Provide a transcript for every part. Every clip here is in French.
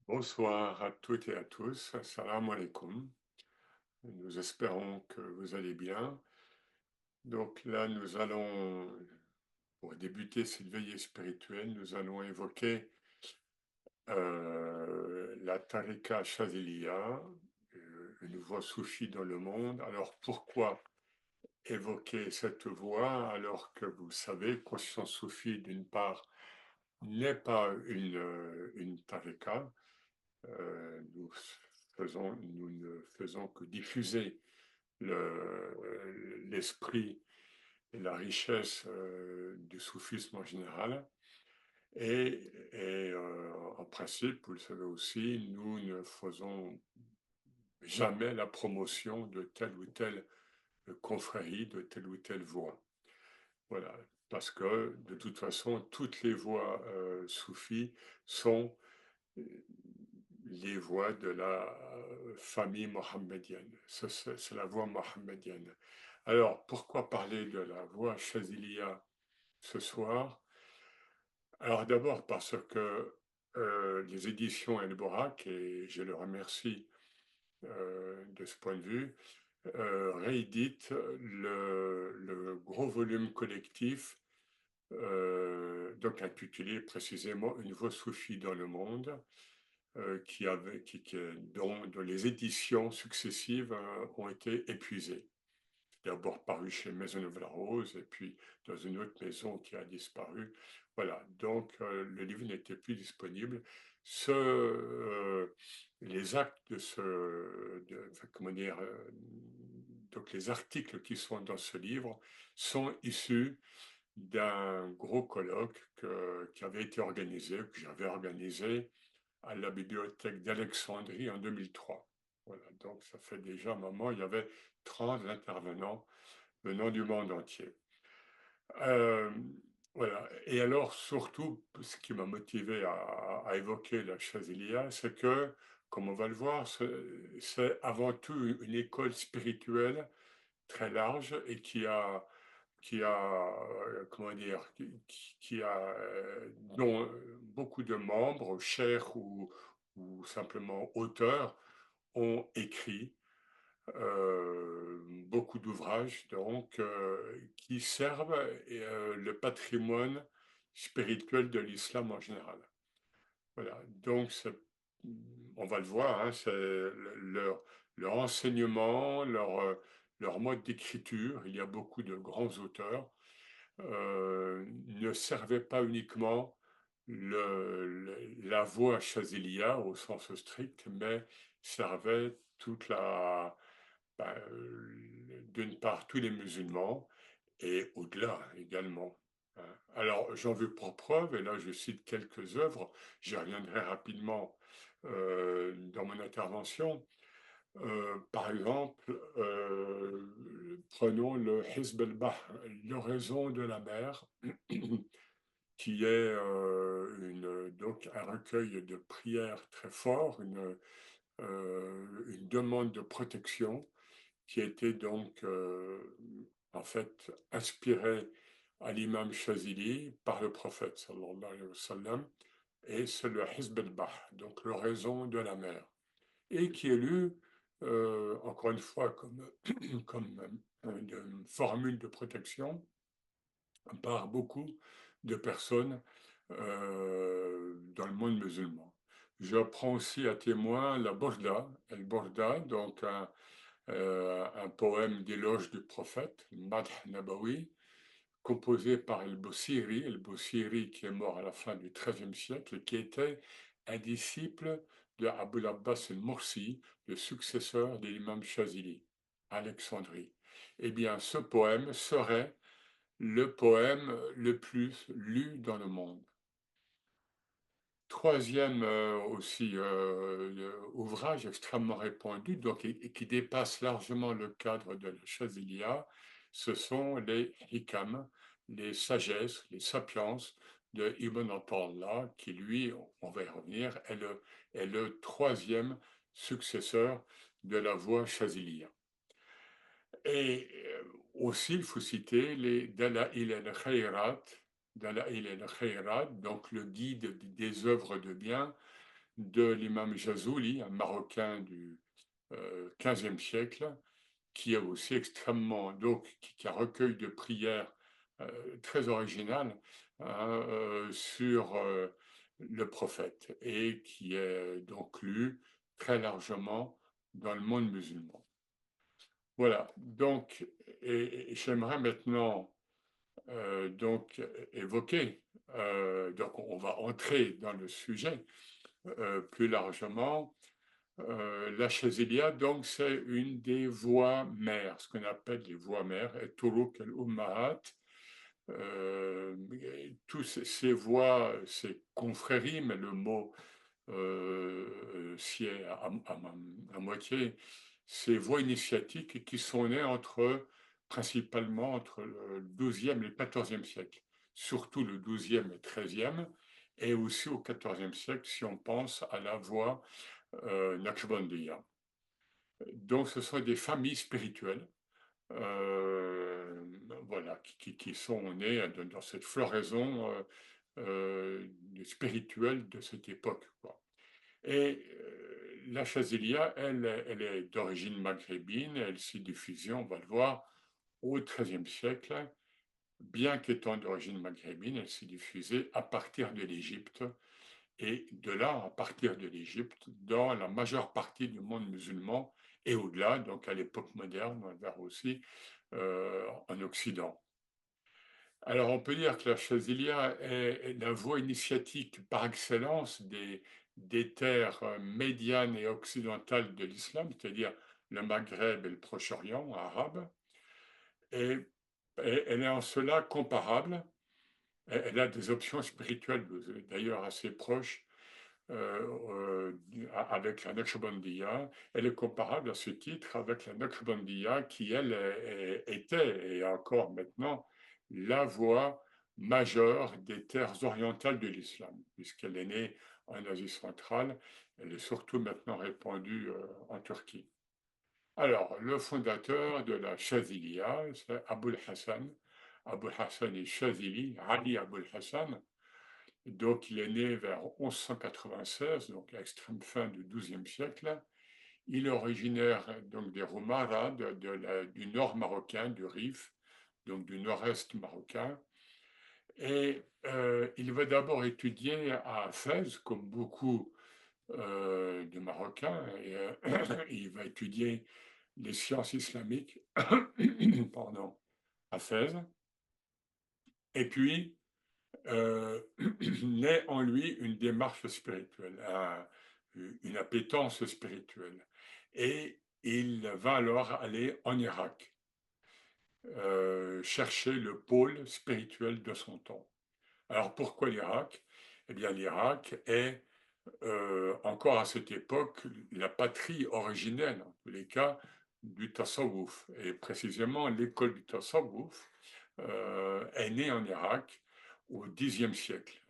Bonsoir à toutes et à tous, assalamu alaikum. Nous espérons que vous allez bien. Donc là, nous allons, pour débuter cette veillée spirituelle, nous allons évoquer la Tariqa Chaziliya, une voie soufie dans le monde. Alors pourquoi évoquer cette voie alors que vous savez, Conscience Soufie, d'une part, n'est pas une tariqa. Nous ne faisons que diffuser l'esprit et la richesse du soufisme en général. En principe, vous le savez aussi, nous ne faisons jamais la promotion de telle ou telle confrérie, de telle ou telle voie. Voilà, parce que de toute façon, toutes les voies soufis sont les voies de la famille mohammedienne. C'est la voie mohammedienne. Alors, pourquoi parler de la voie Chaziliya ce soir? Alors d'abord parce que les éditions El Borak, et je le remercie de ce point de vue, rééditent le gros volume collectif, donc intitulé précisément Une voie soufie dans le monde, dont les éditions successives ont été épuisées. D'abord paru chez Maisonneuve la Rose et puis dans une autre maison qui a disparu. Voilà, donc le livre n'était plus disponible. Les actes enfin, comment dire, donc les articles qui sont dans ce livre sont issus d'un gros colloque qui avait été organisé, que j'avais organisé à la bibliothèque d'Alexandrie en 2003. Voilà, donc ça fait déjà un moment, il y avait 30 intervenants venant du monde entier. Euh, voilà. Et alors, surtout, ce qui m'a motivé à évoquer la Chazilia, c'est que, comme on va le voir, c'est avant tout une école spirituelle très large et comment dire, qui a dont beaucoup de membres, chers ou simplement auteurs, ont écrit beaucoup d'ouvrages donc qui servent le patrimoine spirituel de l'islam en général. Voilà, donc on va le voir, hein, c'est leur enseignement, leur mode d'écriture. Il y a beaucoup de grands auteurs ne servait pas uniquement la voie Chaziliya au sens strict, mais servait d'une part tous les musulmans et au-delà également. Hein. Alors j'en veux pour preuve, et là je cite quelques œuvres, j'y reviendrai rapidement dans mon intervention. Par exemple, prenons le Hizb al-Bahr, l'oraison de la mer, qui est donc un recueil de prières très fort, une demande de protection qui a été donc en fait inspirée à l'imam Chazili par le prophète sallallahu alayhi wa sallam, et c'est le Hizb al-Bahr, donc l'oraison de la mer, et qui est lu encore une fois comme une formule de protection par beaucoup de personnes dans le monde musulman. Je prends aussi à témoin la Borda, El Borda, donc un poème d'éloge du prophète, Madh Nabawi, composé par El Bosiri qui est mort à la fin du XIIIe siècle, et qui était un disciple de Abul Abbas el-Mursi, le successeur de l'imam Shazili, à Alexandrie. Eh bien, ce poème serait le poème le plus lu dans le monde. Troisième aussi ouvrage extrêmement répandu, donc, et qui dépasse largement le cadre de la Chazilia, ce sont les Hikam, les sagesses, les sapiens de Ibn Attallah, qui lui, on va y revenir, est le troisième successeur de la voie Chazilia. Et aussi, il faut citer les Dala'il al-Khayrat, donc le guide des œuvres de bien, de l'imam Jazouli, un Marocain du XVe siècle, qui est aussi extrêmement, donc, qui a un recueil de prières très original hein, sur le prophète et qui est donc lu très largement dans le monde musulman. Voilà, donc, et j'aimerais maintenant donc évoquer, donc on va entrer dans le sujet plus largement. La Chazilia, donc, c'est une des voies mères, ce qu'on appelle les voies mères, et Turuq al-Ummahat. Tous ces voies, ces confréries, mais le mot s'y est à moitié, ces voies initiatiques qui sont nées principalement entre le XIIe et le XIVe siècle, surtout le XIIe et XIIIe, et aussi au XIVe siècle si on pense à la voie Naqshbandiya. Donc, ce sont des familles spirituelles, voilà, qui sont nées dans cette floraison spirituelle de cette époque, quoi. Et la Chazilia, elle est d'origine maghrébine, elle s'est diffusée, on va le voir, au XIIIe siècle. Bien qu'étant d'origine maghrébine, elle s'est diffusée à partir de l'Égypte et de là, à partir de l'Égypte, dans la majeure partie du monde musulman et au-delà, donc à l'époque moderne, vers aussi en Occident. Alors on peut dire que la Chazilia est la voie initiatique par excellence des terres médianes et occidentales de l'islam, c'est-à-dire le Maghreb et le Proche-Orient arabe, et, et elle est en cela comparable. Elle a des options spirituelles d'ailleurs assez proches avec la Naqshbandiya. Elle est comparable à ce titre avec la Naqshbandiya qui, elle, était et encore maintenant la voie majeure des terres orientales de l'islam, puisqu'elle est née en Asie centrale. Elle est surtout maintenant répandue en Turquie. Alors, le fondateur de la Chaziliya, c'est Abul Hassan. Abul Hassan est Chazili, Ali Abul Hassan. Donc, il est né vers 1196, donc à l'extrême fin du XIIe siècle. Il est originaire donc des Roumara, du nord marocain, du Rif, donc du nord-est marocain. Et il va d'abord étudier à Fès, comme beaucoup de Marocains, et il va étudier les sciences islamiques pardon, à Fès. Et puis, naît en lui une démarche spirituelle, une appétence spirituelle. Et il va alors aller en Irak, chercher le pôle spirituel de son temps. Alors pourquoi l'Irak? Eh bien l'Irak est encore à cette époque la patrie originelle, en tous les cas, du Tasawwuf. Et précisément l'école du Tasawwuf est née en Irak au Xe siècle.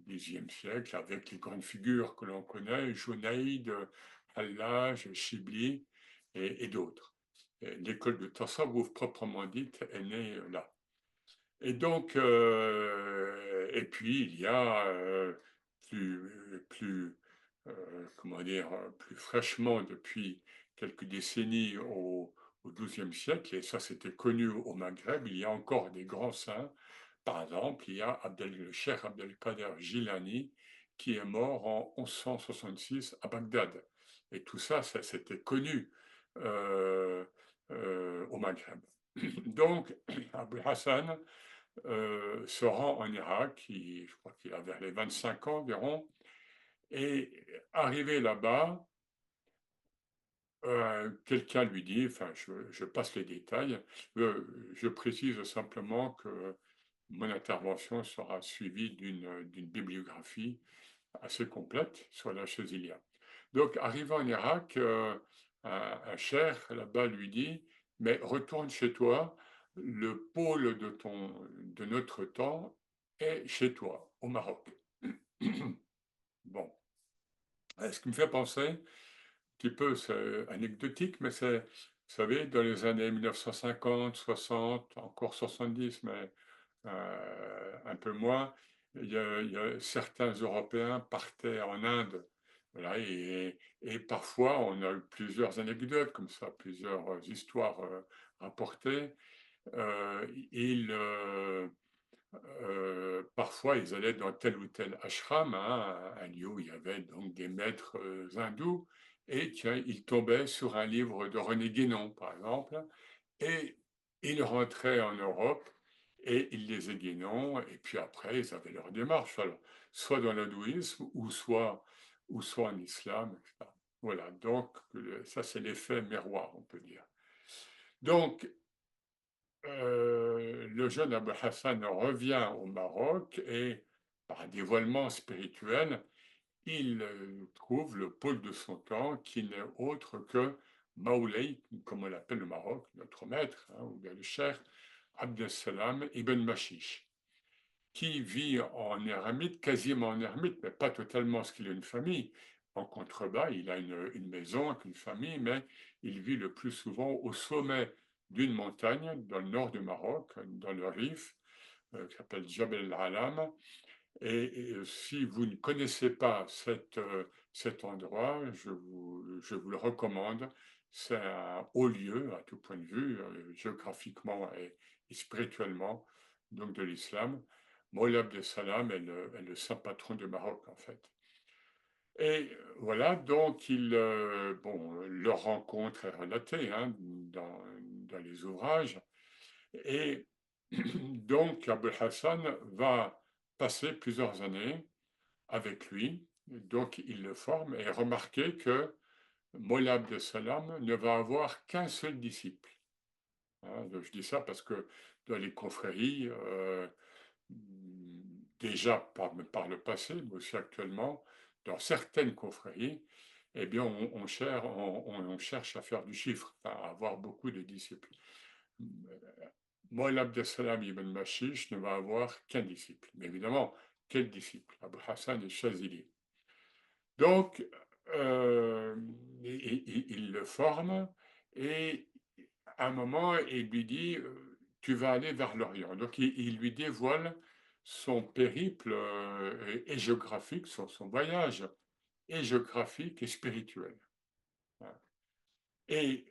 Xe siècle, avec les grandes figures que l'on connaît, Junaïd, Hallaj, Shibli et d'autres. L'école de Tasawwuf proprement dite est née là. Et donc, et puis il y a plus comment dire, plus fraîchement depuis quelques décennies au XIIe siècle, et ça c'était connu au Maghreb, il y a encore des grands saints. Par exemple, il y a le Cheikh Abdelkader Jilani qui est mort en 1166 à Bagdad. Et tout ça, ça c'était connu euh, au Maghreb. Donc, Abul Hassan se rend en Irak, je crois qu'il a vers les 25 ans environ, et arrivé là-bas, quelqu'un lui dit, enfin je passe les détails, je précise simplement que mon intervention sera suivie d'une bibliographie assez complète sur la Chazilia. Donc, arrivé en Irak, un cheikh là-bas lui dit, mais retourne chez toi, le pôle de notre temps est chez toi, au Maroc. Bon, ce qui me fait penser, un petit peu, c'est anecdotique, mais c'est, vous savez, dans les années 1950, 60, encore 70, mais un peu moins, certains Européens partaient en Inde Voilà, et parfois, on a eu plusieurs anecdotes comme ça, plusieurs histoires rapportées. Il, parfois, ils allaient dans tel ou tel ashram, hein, un lieu où il y avait donc des maîtres hindous, et tiens, ils tombaient sur un livre de René Guénon, par exemple, et ils rentraient en Europe et ils lisaient Guénon, et puis après, ils avaient leur démarche, alors, soit dans l'hindouisme ou soit en islam, etc. Voilà, donc ça c'est l'effet miroir, on peut dire. Donc, le jeune Abou Hassan revient au Maroc et, par un dévoilement spirituel, il trouve le pôle de son temps qui n'est autre que Maoulay, comme on l'appelle au Maroc, notre maître, hein, ou bien le cheikh Abdesselam ibn Mashish, qui vit en ermite, quasiment en ermite, mais pas totalement, parce qu'il a une famille. En contrebas, il a une maison avec une famille, mais il vit le plus souvent au sommet d'une montagne dans le nord du Maroc, dans le Rif, qui s'appelle Jabal al-Alam. Et si vous ne connaissez pas cet endroit, je vous le recommande. C'est un haut lieu à tout point de vue, géographiquement et spirituellement, donc de l'islam. Moulay Abdessalam est le saint patron du Maroc, en fait. Et voilà, donc bon, leur rencontre est relatée, hein, dans les ouvrages. Et donc, Abul Hassan va passer plusieurs années avec lui. Donc, il le forme et remarquez que Mollah Abdeslam ne va avoir qu'un seul disciple. Hein, je dis ça parce que dans les confréries, déjà par le passé, mais aussi actuellement, dans certaines confréries, eh bien, on cherche à faire du chiffre, à avoir beaucoup de disciples. Moïla Abdeslam ibn Mashish ne va avoir qu'un disciple. Mais évidemment, quel disciple? Abu Hassan et Chazili. Donc, il le forme et à un moment, il lui dit tu vas aller vers l'Orient. Donc, il lui dévoile son périple et géographique, son voyage et géographique et spirituel. Et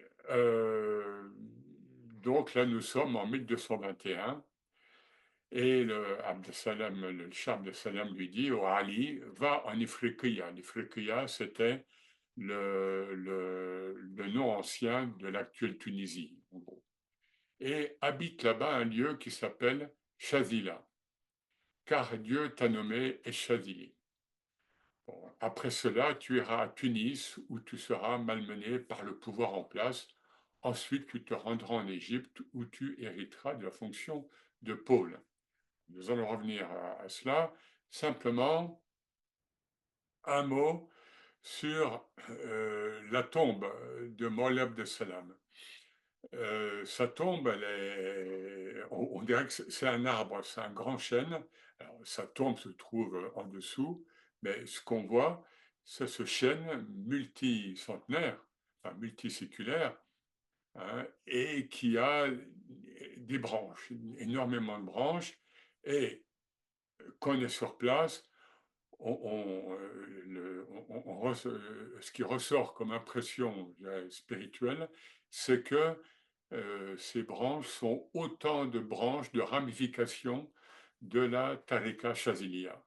donc là, nous sommes en 1221. Et le Shah Abdeslam lui dit, oh Ali, va en Ifriqiya. L'Ifriqiya, c'était le nom ancien de l'actuelle Tunisie, en gros. Et habite là-bas un lieu qui s'appelle Chazila, car Dieu t'a nommé Eshazili. Bon, après cela, tu iras à Tunis, où tu seras malmené par le pouvoir en place. Ensuite, tu te rendras en Égypte, où tu hériteras de la fonction de pôle. Nous allons revenir à cela. Simplement, un mot sur la tombe de Moulay Abdeslam. Sa tombe, on dirait que c'est un arbre, c'est un grand chêne. Alors, sa tombe se trouve en dessous, mais ce qu'on voit, c'est ce chêne multicentenaire, enfin multiséculaire, hein, et qui a des branches, énormément de branches, et quand on est sur place, ce qui ressort comme impression spirituelle, c'est que ces branches sont autant de branches, de ramifications de la Tariqa Chaziliya,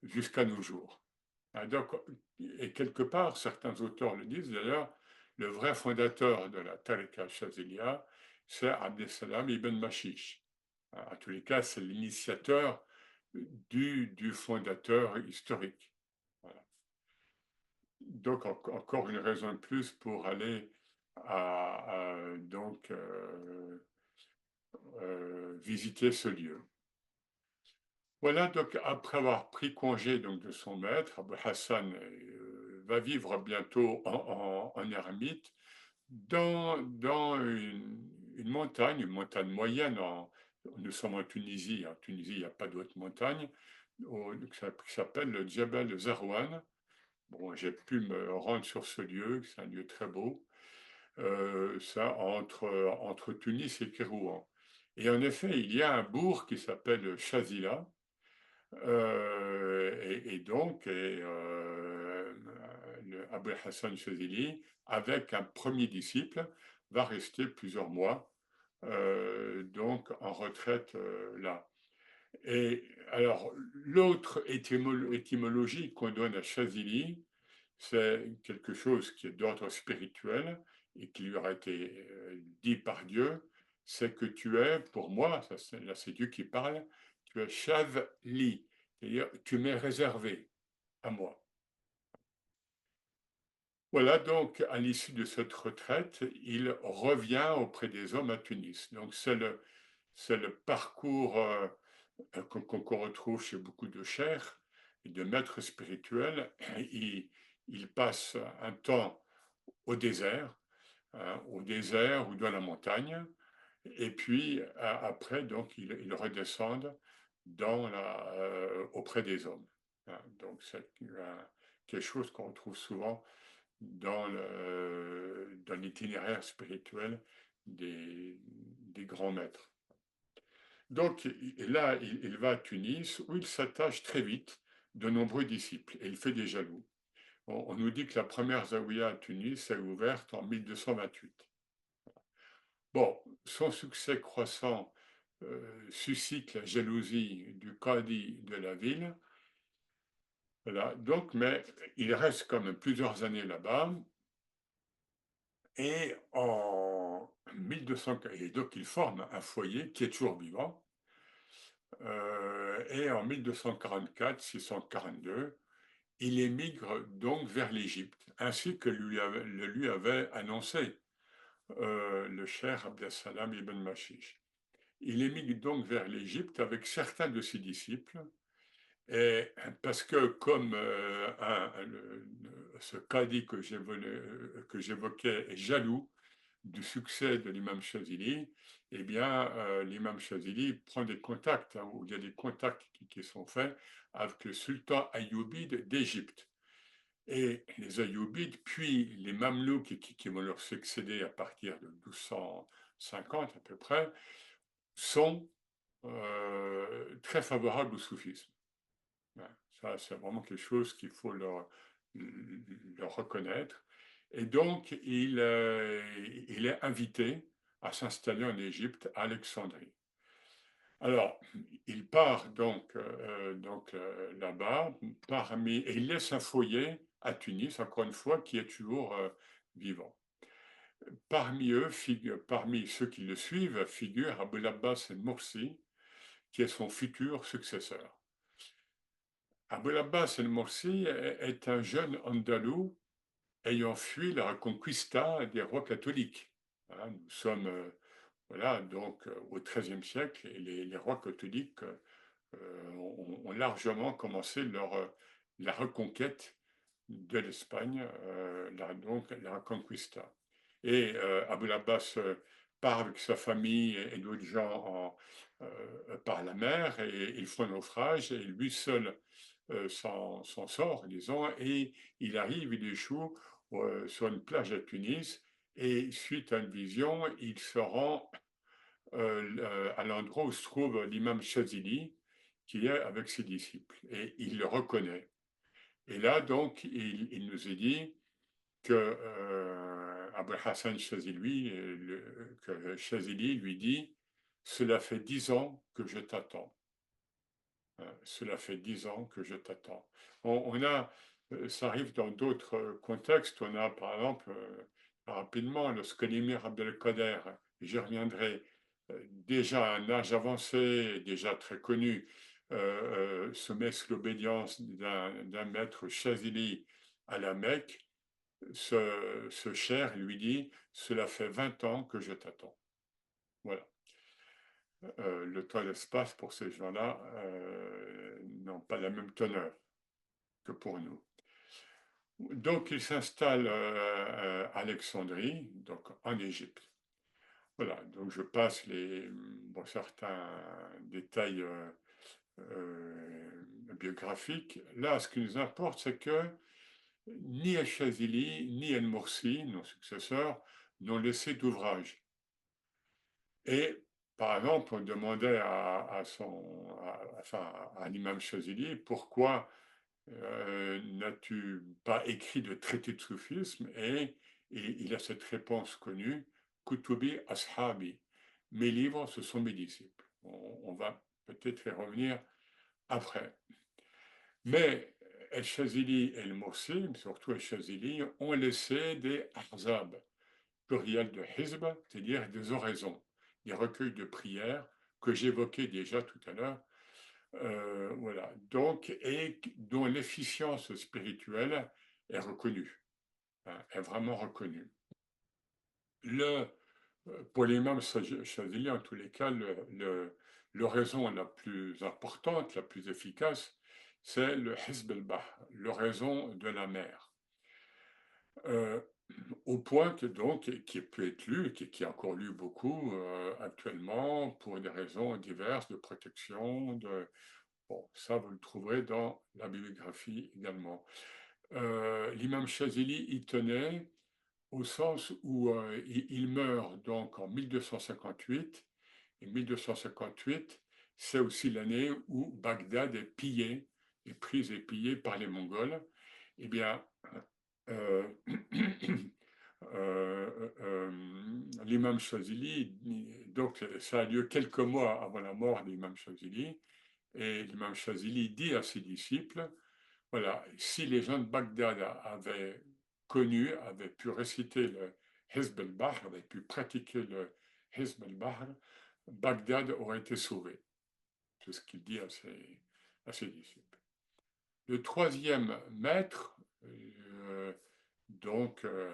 jusqu'à nos jours. Ah, donc, et quelque part, certains auteurs le disent d'ailleurs, le vrai fondateur de la Tariqa Chaziliya, c'est Abdeslam ibn Mashish. En tous les cas, c'est l'initiateur du fondateur historique. Voilà. Donc, encore une raison de plus pour aller donc visiter ce lieu. Voilà, donc après avoir pris congé donc, de son maître, Abou Hassan va vivre bientôt en ermite dans une montagne, une montagne moyenne. Nous sommes en Tunisie. En Tunisie, il n'y a pas d'autre montagne, qui s'appelle le Djebel Zarwan. Bon, j'ai pu me rendre sur ce lieu, c'est un lieu très beau, ça entre Tunis et Kérouan. Et en effet, il y a un bourg qui s'appelle Chazila, Le Abul Hassan Chazili, avec un premier disciple, va rester plusieurs mois donc en retraite là. Et alors, l'autre étymologie qu'on donne à Chazili, c'est quelque chose qui est d'ordre spirituel et qui lui aura été dit par Dieu, c'est que tu es, pour moi, là c'est Dieu qui parle, tu es Chavli, c'est-à-dire tu m'es réservé à moi. Voilà, donc à l'issue de cette retraite, il revient auprès des hommes à Tunis. Donc c'est le parcours qu'on retrouve chez beaucoup de chers et de maîtres spirituels. Il passe un temps au désert ou dans la montagne, et puis après, donc, ils redescendent auprès des hommes. Donc, c'est quelque chose qu'on retrouve souvent dans l'itinéraire spirituel des grands maîtres. Donc là, il va à Tunis où il s'attache très vite de nombreux disciples et il fait des jaloux. On nous dit que la première zaouïa à Tunis est ouverte en 1228. Bon, son succès croissant suscite la jalousie du cadi de la ville. Voilà, donc, mais il reste quand même plusieurs années là-bas. Et en 1200, et donc il forme un foyer qui est toujours vivant. Et en 1244-642, il émigre donc vers l'Égypte, ainsi que le lui avait annoncé le cheikh Abdessalam ibn Mashish. Il émigre donc vers l'Égypte avec certains de ses disciples, et parce que comme ce cadi que j'évoquais est jaloux du succès de l'imam Chazili, eh bien, l'imam Chazili prend des contacts, hein, où il y a des contacts qui sont faits avec le sultan ayyubide d'Égypte. Et les Ayyoubides, puis les Mamelouks qui vont leur succéder à partir de 1250 à peu près, sont très favorables au soufisme. Ouais, ça, c'est vraiment quelque chose qu'il faut leur reconnaître. Et donc, il est invité à s'installer en Égypte, à Alexandrie. Alors, il part là-bas, et il laisse un foyer à Tunis, encore une fois, qui est toujours vivant. Parmi ceux qui le suivent, figure Abul Abbas el-Morsi, qui est son futur successeur. Abul Abbas el-Morsi est un jeune andalou ayant fui la Reconquista des rois catholiques. Hein, nous sommes voilà, donc au XIIIe siècle, et les rois catholiques ont largement commencé la reconquête de l'Espagne, donc la Reconquista. Et Abul Abbas part avec sa famille et d'autres gens par la mer, et ils font naufrage, et lui seul s'en sort, disons, et il échoue sur une plage à Tunis, et suite à une vision, il se rend à l'endroit où se trouve l'imam Chazili, qui est avec ses disciples, et il le reconnaît. Et là, donc, il nous est dit que Abul Hassan Chazili, que Chazili lui dit, cela fait 10 ans que je t'attends. Cela fait 10 ans que je t'attends. Ça arrive dans d'autres contextes. On a, par exemple, rapidement, lorsque l'émir Abdelkader, j'y reviendrai, déjà à un âge avancé, déjà très connu, se met sous l'obédience d'un maître Chazili à la Mecque, ce cher lui dit, cela fait 20 ans que je t'attends. Voilà. Le temps et l'espace pour ces gens-là n'ont pas la même teneur que pour nous. Donc, il s'installe à Alexandrie, donc en Égypte. Voilà, donc je passe certains détails biographiques. Là, ce qui nous importe, c'est que ni El-Chazili, ni El-Morsi, nos successeurs, n'ont laissé d'ouvrage. Et par exemple, on demandait enfin, à l'imam Chazili pourquoi n'as-tu pas écrit de traité de soufisme, et il a cette réponse connue, Kutubi Ashabi, mes livres, ce sont mes disciples. On va peut-être y revenir après. Mais El-Chazili et le Mursi, surtout El-Chazili, ont laissé des ahzab, pluriel de hizb, c'est-à-dire des oraisons, des recueils de prières que j'évoquais déjà tout à l'heure, voilà, donc, et dont l'efficience spirituelle est reconnue, hein, est vraiment reconnue. Le, pour l'imam Chazili, en tous les cas, l'oraison la plus importante, la plus efficace, c'est le Hizb al-Bahr, l'oraison de la mer. Euh, Au point que donc, qui peut être lu, qui est encore lu beaucoup actuellement pour des raisons diverses de protection, bon, ça vous le trouverez dans la bibliographie également. L'imam Chazili y tenait au sens où il meurt donc en 1258, et 1258, c'est aussi l'année où Bagdad est pillée, est prise et pillée par les Mongols. Eh bien, euh, l'imam Chazili, donc ça a lieu quelques mois avant la mort de l'imam Chazili, et l'imam Chazili dit à ses disciples, voilà, si les gens de Bagdad avaient connu, avaient pu réciter le Hizb al-Bahr, avaient pu pratiquer le Hizb al-Bahr, Bagdad aurait été sauvé. C'est ce qu'il dit à ses disciples. Le troisième maître,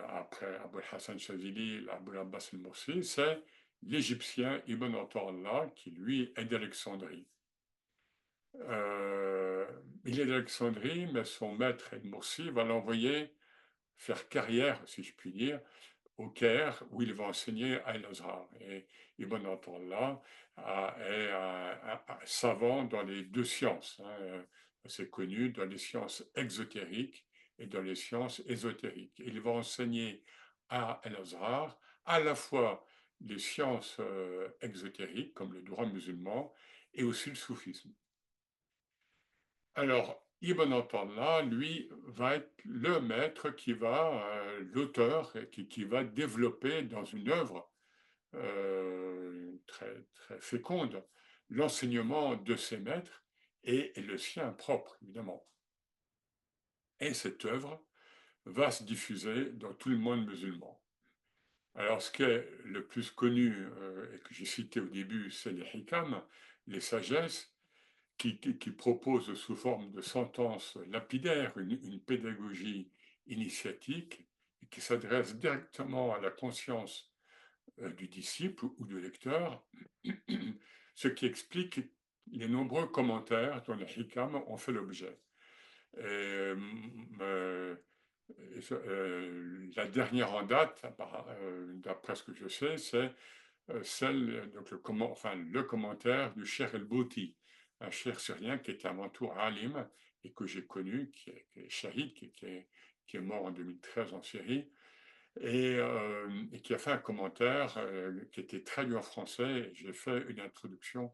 après Abou Hassan Chazili, Abou Abbas al-Mursi, c'est l'Égyptien Ibn Atallah, qui lui est d'Alexandrie. Il est d'Alexandrie, mais son maître El-Mursi va l'envoyer faire carrière, si je puis dire, au Caire, où il va enseigner à Al-Azhar. Et Ibn Atallah est un savant dans les deux sciences, hein, c'est connu, dans les sciences exotériques et dans les sciences ésotériques. Il va enseigner à Al-Azhar à la fois les sciences exotériques, comme le droit musulman, et aussi le soufisme. Alors, Ibn Atallah, lui, va être le maître qui va, l'auteur, qui va développer dans une œuvre très, très féconde l'enseignement de ses maîtres et le sien propre, évidemment. Et cette œuvre va se diffuser dans tout le monde musulman. Alors, ce qui est le plus connu, et que j'ai cité au début, c'est les hikam, les sagesses, qui propose sous forme de sentences lapidaires une pédagogie initiatique qui s'adresse directement à la conscience du disciple ou du lecteur, ce qui explique les nombreux commentaires dont les hikam ont fait l'objet. Euh, euh, la dernière en date, d'après ce que je sais, c'est donc le commentaire du Cheikh El-Bouti, un cheikh syrien qui était avant tout alim et que j'ai connu, qui est shahid, qui est mort en 2013 en Syrie, et qui a fait un commentaire qui était traduit en français. J'ai fait une introduction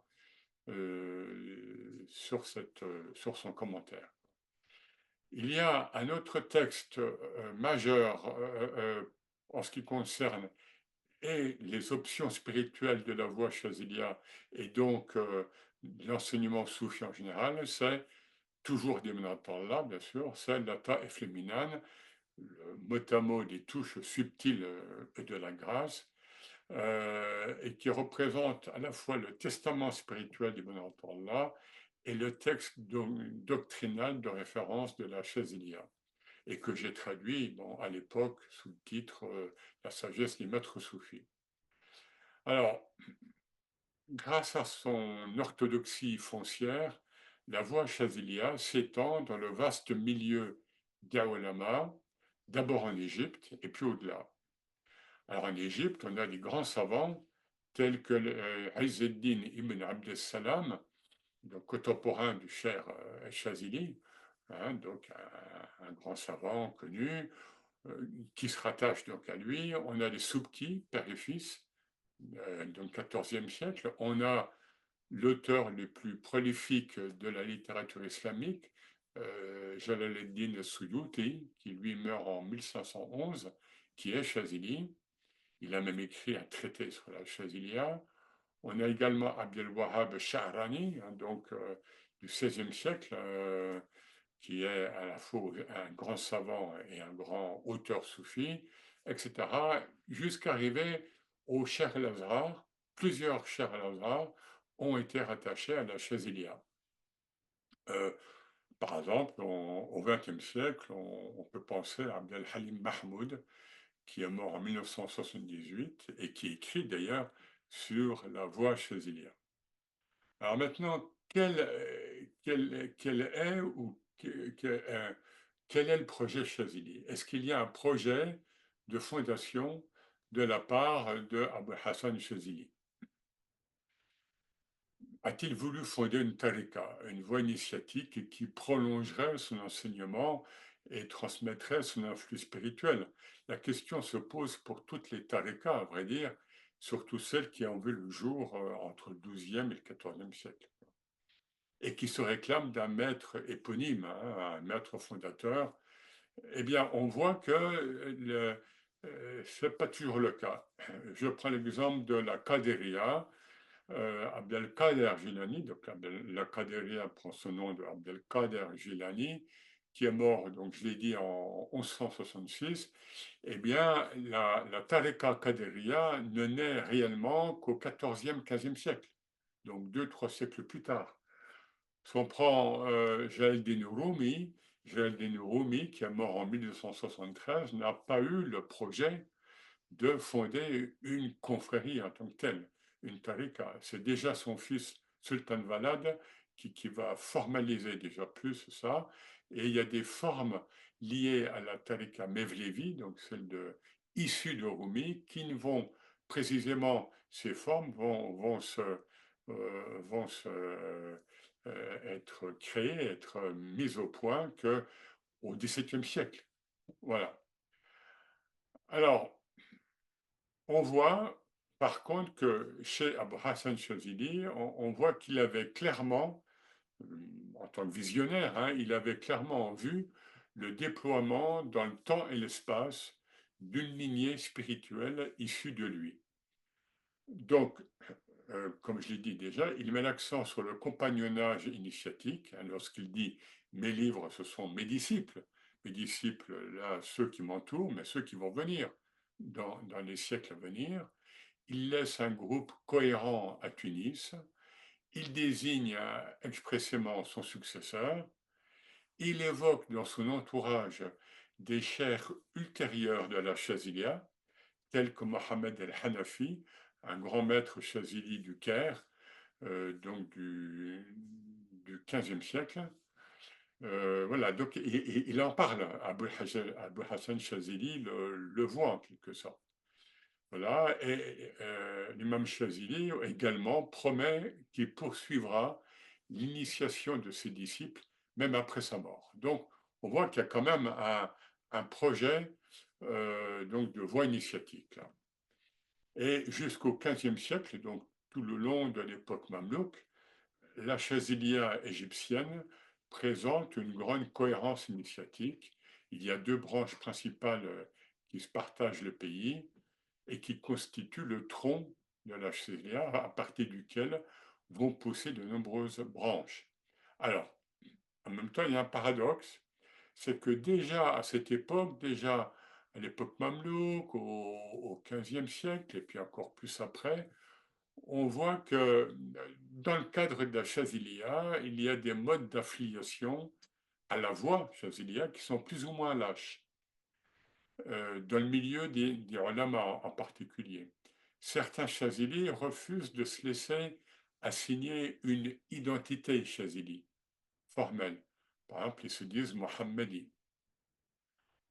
sur son commentaire. Il y a un autre texte majeur en ce qui concerne et les options spirituelles de la voie Chazilia et donc l'enseignement soufi en général, c'est toujours d'Ibn Atallah, bien sûr, c'est l'ata et Minan, le mot à mot des touches subtiles de la grâce, et qui représente à la fois le testament spirituel d'Ibn Atallah et le texte doctrinal de référence de la Chazilia, et que j'ai traduit à l'époque sous le titre La sagesse des maîtres soufis. Alors, grâce à son orthodoxie foncière, la voie Chazilia s'étend dans le vaste milieu d'Aolama, d'abord en Égypte et puis au-delà. Alors en Égypte, on a des grands savants tels que Izzeddin ibn Abd salam, donc contemporain du cher Chazili, hein, donc un grand savant connu, qui se rattache donc à lui. On a les Soubki, père et fils, donc XIVe siècle. On a l'auteur le plus prolifique de la littérature islamique, Jalal-ed-Din Suyuti, qui lui meurt en 1511, qui est Chazili. Il a même écrit un traité sur la Chazilia. On a également Abdel Wahhab Sha'rani, hein, donc du XVIe siècle, qui est à la fois un grand savant et un grand auteur soufi, etc., jusqu'à arriver au Cheikh al-Azhar. Plusieurs Cheikh al-Azhar ont été rattachés à la Chazilia. Par exemple, au XXe siècle, on peut penser à Abdel Halim Mahmoud, qui est mort en 1978 et qui écrit d'ailleurs sur la voie Chazilia. Alors maintenant, quel est ou quel est le projet Chazili? Est-ce qu'il y a un projet de fondation de la part de Abu Hassan Chazili? A-t-il voulu fonder une tariqa, une voie initiatique qui prolongerait son enseignement et transmettrait son influx spirituel? La question se pose pour toutes les tariqas, à vrai dire, surtout celles qui ont vu le jour entre le XIIe et le XIVe siècle, et qui se réclament d'un maître éponyme, hein, un maître fondateur. Eh bien, on voit que ce n'est pas toujours le cas. Je prends l'exemple de la Qadiriya. Abdelkader Jilani, donc la Qadiriya prend son nom de Abdelkader Jilani, qui est mort, donc je l'ai dit, en 1166. Eh bien, la Tariqa Qadiriya ne naît réellement qu'au XIVe, XVe siècle, donc 2, 3 siècles plus tard. Si on prend Jalaluddin Rumi, qui est mort en 1273, n'a pas eu le projet de fonder une confrérie en tant que telle, une tariqa. C'est déjà son fils Sultan Valad qui va formaliser déjà plus ça. Et il y a des formes liées à la tariqa Mevlevi, donc celle issue de Rumi, qui ne vont précisément, ces formes vont être créées, être mises au point qu'au XVIIe siècle. Voilà. Alors, on voit par contre que chez Abu Hassan Chazili, on voit qu'il avait clairement, en tant que visionnaire, hein, il avait clairement en vue le déploiement dans le temps et l'espace d'une lignée spirituelle issue de lui. Donc, comme je l'ai dit déjà, il met l'accent sur le compagnonnage initiatique, hein, lorsqu'il dit mes livres, ce sont mes disciples, là, ceux qui m'entourent, mais ceux qui vont venir dans les siècles à venir. Il laisse un groupe cohérent à Tunis, il désigne expressément son successeur, il évoque dans son entourage des cheikhs ultérieurs de la Chazilia, tels que Mohamed el-Hanafi, un grand maître chazili du Caire, donc du XVe siècle. Voilà, donc il en parle. Abu Hassan Chazili le voit en quelque sorte. Voilà, et l'imam Chazili également promet qu'il poursuivra l'initiation de ses disciples même après sa mort. Donc, on voit qu'il y a quand même un projet donc de voie initiatique, là. Et jusqu'au XVe siècle, donc tout le long de l'époque mamelouk, la Chazilia égyptienne présente une grande cohérence initiatique. Il y a deux branches principales qui se partagent le pays et qui constituent le tronc de la Chazilia, à partir duquel vont pousser de nombreuses branches. Alors, en même temps, il y a un paradoxe, c'est que déjà à cette époque, déjà à l'époque mamelouk, au XVe siècle, et puis encore plus après, on voit que dans le cadre de la Chazilia, il y a des modes d'affiliation à la voie Chazilia qui sont plus ou moins lâches, dans le milieu des ulama en particulier. Certains Chazili refusent de se laisser assigner une identité Chazili formelle. Par exemple, ils se disent Mohammedi.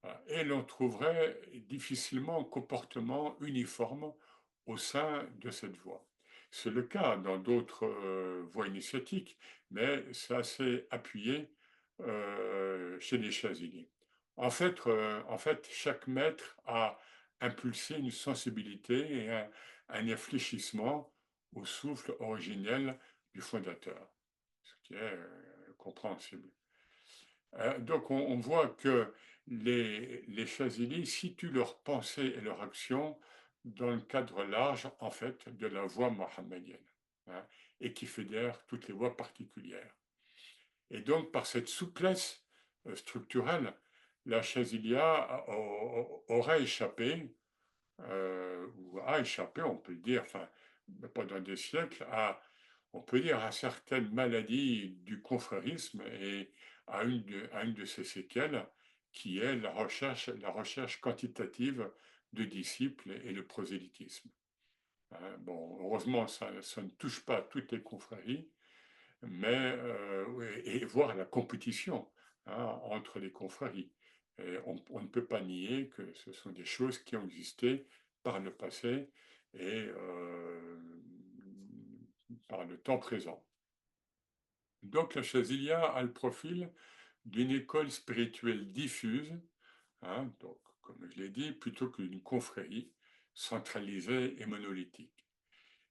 Voilà. Et l'on trouverait difficilement un comportement uniforme au sein de cette voie. C'est le cas dans d'autres voies initiatiques, mais c'est assez appuyé chez les Chazili. En fait, chaque maître a impulsé une sensibilité et un infléchissement au souffle originel du fondateur, ce qui est compréhensible. Donc on voit que les Chazili situent leur pensée et leur action dans le cadre large, en fait, de la voie mohammedienne, hein, et qui fédère toutes les voies particulières. Et donc, par cette souplesse structurelle, la Chazilia aurait échappé, ou a échappé, on peut le dire, enfin, pendant des siècles, on peut dire, à certaines maladies du confrérisme et à une de ses séquelles, qui est la recherche quantitative de disciples et le prosélytisme. Bon, heureusement, ça ne touche pas toutes les confréries, mais et voir la compétition, hein, entre les confréries. Et on ne peut pas nier que ce sont des choses qui ont existé par le passé et par le temps présent. Donc la Chazilia a le profil d'une école spirituelle diffuse, hein, donc, comme je l'ai dit, plutôt qu'une confrérie centralisée et monolithique.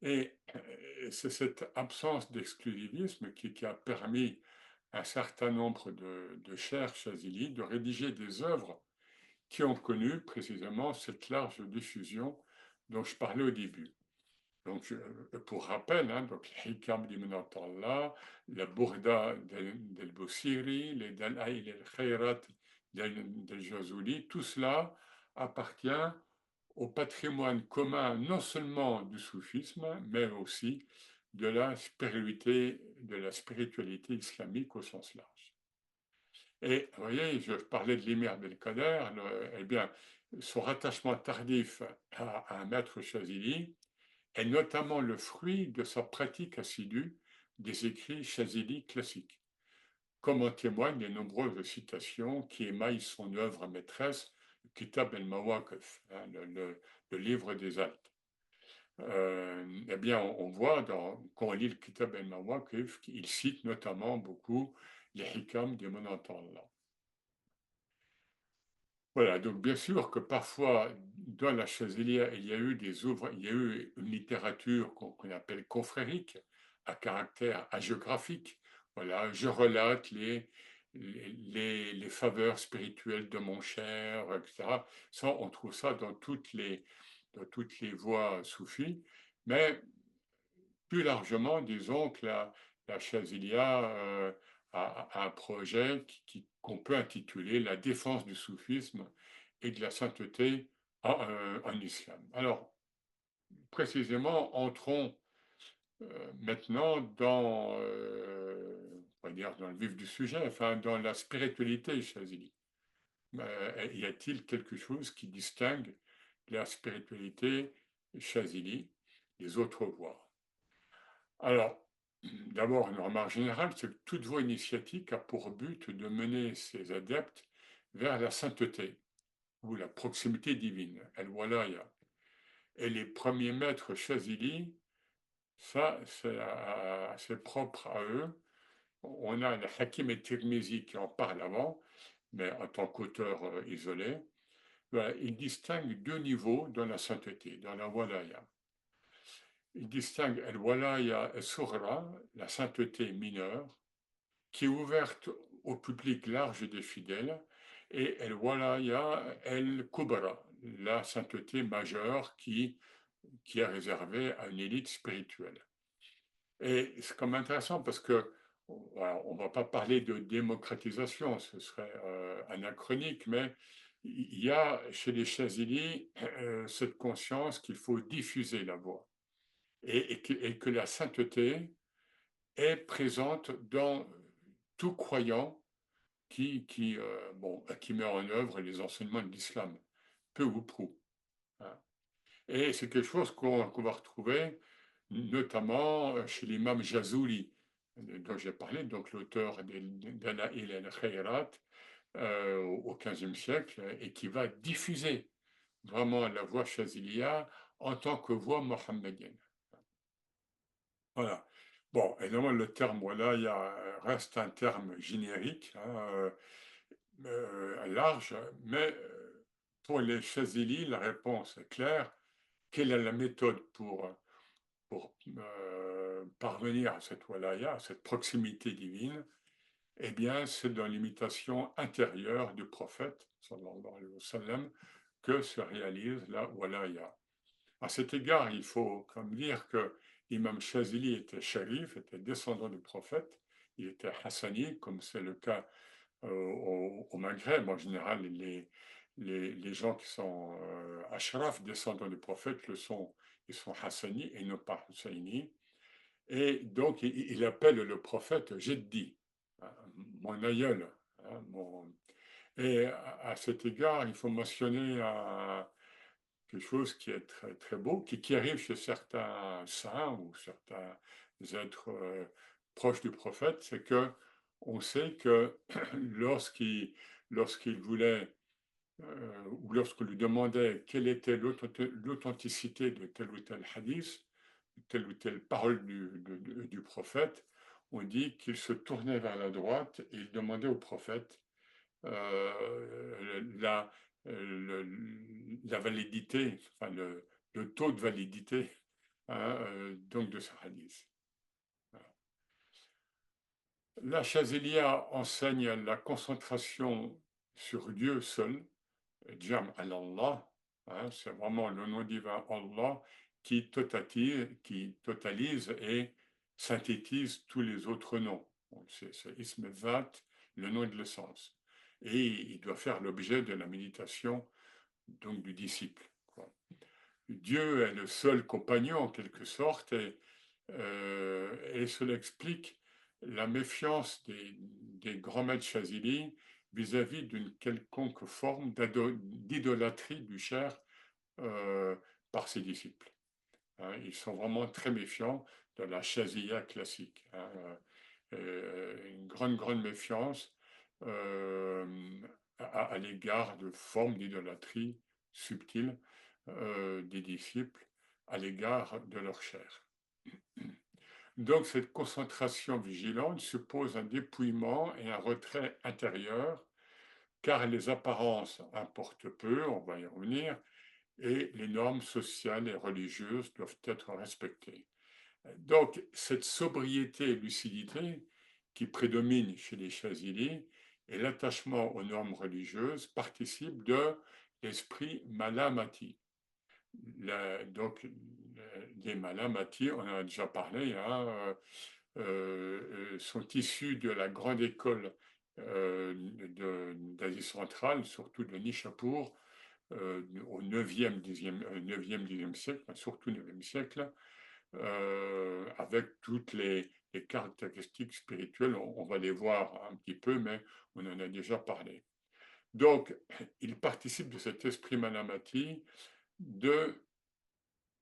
Et c'est cette absence d'exclusivisme qui a permis à un certain nombre de chers Chazili de rédiger des œuvres qui ont connu précisément cette large diffusion dont je parlais au début. Donc, pour rappel, hein, donc, Hikam d'Ibn Allah, la Bourda del Boussiri, les Dal'aïl el Khayrat del Jazuli, tout cela appartient au patrimoine commun non seulement du soufisme, mais aussi de la spiritualité islamique au sens large. Et vous voyez, je parlais de l'Émir Abdelkader, eh bien, son rattachement tardif à un maître Chazili est notamment le fruit de sa pratique assidue des écrits Chazili classiques, comme en témoignent les nombreuses citations qui émaillent son œuvre maîtresse, Kitab el-Mawaqif, hein, le livre des actes. Eh bien, on voit quand on lit le Kitab el-Mawaqif qu'il cite notamment beaucoup les hikam des Allah. Voilà, donc bien sûr que parfois, dans la Chazilia, il y a eu des ouvres, il y a eu une littérature qu'on appelle confrérique, à caractère hagiographique. Voilà, je relate les faveurs spirituelles de mon cher, etc. Ça, on trouve ça dans toutes les voies soufis, mais plus largement, disons que la Chazilia a un projet qu'on peut intituler La défense du soufisme et de la sainteté en islam. Alors, précisément, entrons maintenant on va dire dans le vif du sujet, enfin, dans la spiritualité chazili. Y a-t-il quelque chose qui distingue la spiritualité chazili des autres voies? Alors, d'abord, une remarque générale, c'est que toute voie initiatique a pour but de mener ses adeptes vers la sainteté ou la proximité divine, el-walaya. Et les premiers maîtres Chazili, ça, c'est propre à eux. On a le Hakim et Tirmizi qui en parle avant, mais en tant qu'auteur isolé. Voilà, il distingue deux niveaux dans la sainteté, dans la walaya. Il distingue el-walaya el-sughra, la sainteté mineure, qui est ouverte au public large des fidèles, et el-walaya el-kubra, la sainteté majeure qui est réservée à une élite spirituelle. Et c'est quand même intéressant parce que voilà, on ne va pas parler de démocratisation, ce serait anachronique, mais il y a chez les Chazili cette conscience qu'il faut diffuser la voix et que la sainteté est présente dans tout croyant qui met en œuvre les enseignements de l'islam, peu ou prou, hein. Et c'est quelque chose qu'on va retrouver notamment chez l'imam Jazouli, dont j'ai parlé, donc l'auteur d'Alaïl el-Khayrat au XVe siècle, et qui va diffuser vraiment la voix chaziliya en tant que voix mohammedienne. Voilà. Bon, évidemment, le terme, voilà, reste un terme générique, hein, large, mais pour les Chazili, la réponse est claire. quelle est la méthode pour parvenir à cette walaya, à cette proximité divine? Eh bien, c'est dans l'imitation intérieure du prophète, sallallahu alayhi wa sallam, que se réalise la walaya. À cet égard, il faut comme dire que l'imam Chazili était sharif, était descendant du prophète, il était hassani, comme c'est le cas au Maghreb. En général, les gens qui sont ashraf, descendants du prophète, ils sont hassani et non pas husseini. Et donc, il appelle le prophète Jeddi, hein, mon aïeul. Hein, Et à cet égard, il faut mentionner quelque chose qui est très, très beau, qui arrive chez certains saints ou certains êtres proches du prophète, c'est que on sait que lorsqu'il voulait ou lorsqu'on lui demandait quelle était l'authenticité de tel ou tel hadith, telle ou telle parole du prophète, on dit qu'il se tournait vers la droite et il demandait au prophète la, la validité, enfin le taux de validité hein, donc de ce hadith. La Chazélia enseigne la concentration sur Dieu seul, Jam al-Allah, hein, c'est vraiment le nom divin Allah qui totalise et synthétise tous les autres noms. C'est Ism Zat, le nom de l'essence. Et il doit faire l'objet de la méditation donc du disciple. Quoi. Dieu est le seul compagnon en quelque sorte et cela explique la méfiance des grands maîtres Chazili vis-à-vis d'une quelconque forme d'idolâtrie du cher par ses disciples. Hein, ils sont vraiment très méfiants de la Chaziliya classique. Hein, une grande, grande méfiance euh, à l'égard de formes d'idolâtrie subtiles des disciples à l'égard de leur chair. Donc cette concentration vigilante suppose un dépouillement et un retrait intérieur, car les apparences importent peu, on va y revenir, et les normes sociales et religieuses doivent être respectées. Donc cette sobriété et lucidité qui prédomine chez les Chazili et l'attachement aux normes religieuses participent de l'esprit malamati. Donc les malamati, on en a déjà parlé, hein, sont issus de la grande école d'Asie centrale, surtout de Nishapur, au 9e, 10e siècle, surtout 9e siècle, avec toutes les caractéristiques spirituelles. On va les voir un petit peu, mais on en a déjà parlé. Donc, il participe de cet esprit Manamati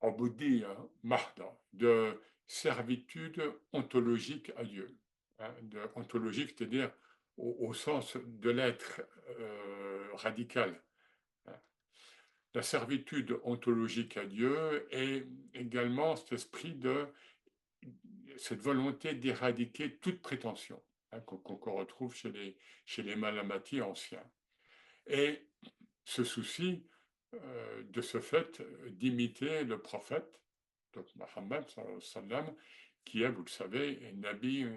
en bouddhi, hein, mahda, de servitude ontologique à Dieu. Hein, ontologique, c'est-à-dire au sens de l'être radical. Hein. La servitude ontologique à Dieu est également cet esprit cette volonté d'éradiquer toute prétention hein, qu'on retrouve chez les Malamati anciens. Et ce souci, de ce fait, d'imiter le prophète, donc Mohammed, qui est, vous le savez, un Nabi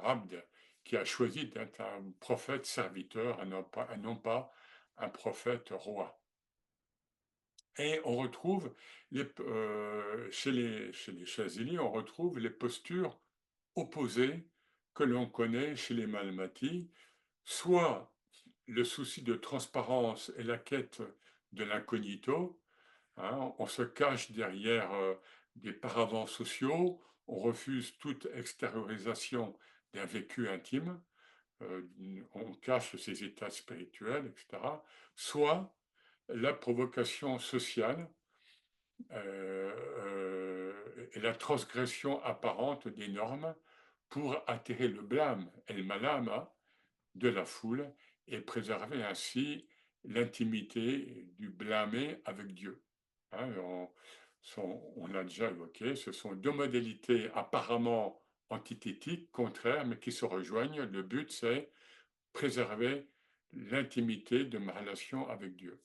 Abd, qui a choisi d'être un prophète serviteur, et non pas un prophète roi. Et on retrouve, chez les Chazili, on retrouve les postures opposées que l'on connaît chez les Malmati, soit le souci de transparence et la quête de l'incognito, hein, on se cache derrière des paravents sociaux, on refuse toute extériorisation d'un vécu intime, on cache ses états spirituels, etc. Soit la provocation sociale et la transgression apparente des normes pour attirer le blâme et le malama de la foule et préserver ainsi l'intimité du blâmé avec Dieu. Hein, on a déjà évoqué, ce sont deux modalités apparemment antithétiques, contraires, mais qui se rejoignent. Le but, c'est préserver l'intimité de ma relation avec Dieu.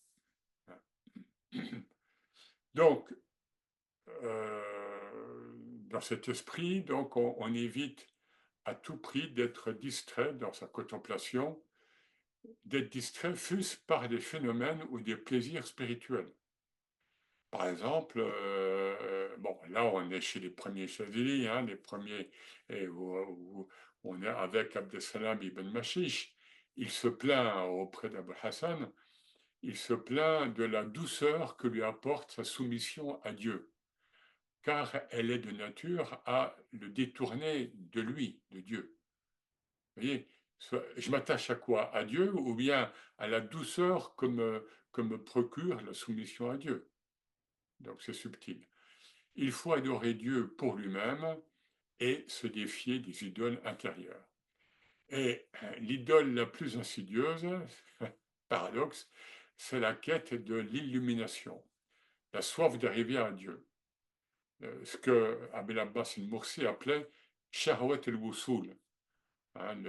Donc, dans cet esprit, donc on évite à tout prix d'être distrait dans sa contemplation, d'être distrait fût-ce par des phénomènes ou des plaisirs spirituels. Par exemple, bon, là, on est chez les premiers Chazili, hein, les premiers, et où on est avec Abdesalam ibn Mashish. Il se plaint auprès d'Abu Hassan, il se plaint de la douceur que lui apporte sa soumission à Dieu, car elle est de nature à le détourner de lui, de Dieu. Vous voyez, je m'attache à quoi? À Dieu ou bien à la douceur que me procure la soumission à Dieu. Donc c'est subtil. Il faut adorer Dieu pour lui-même et se défier des idoles intérieures. Et l'idole la plus insidieuse, paradoxe, c'est la quête de l'illumination, la soif d'arriver à Dieu. Ce que Abel Abbas el-Moursi appelait Shahwat el-Wusul, hein,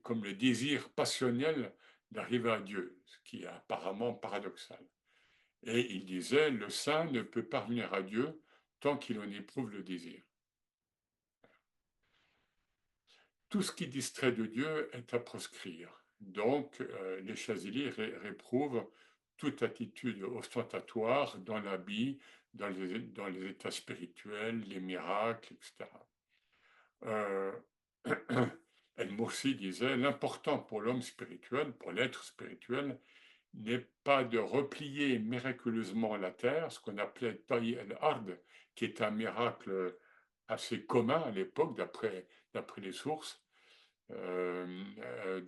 comme le désir passionnel d'arriver à Dieu, ce qui est apparemment paradoxal. Et il disait, le saint ne peut parvenir à Dieu tant qu'il en éprouve le désir. Tout ce qui distrait de Dieu est à proscrire. Donc, les Chazili réprouvent toute attitude ostentatoire dans l'habit, dans les états spirituels, les miracles, etc. Euh, El-Moursi disait, l'important pour l'homme spirituel, pour l'être spirituel, n'est pas de replier miraculeusement la terre, ce qu'on appelait Taï el-Ard, qui est un miracle assez commun à l'époque, d'après les sources,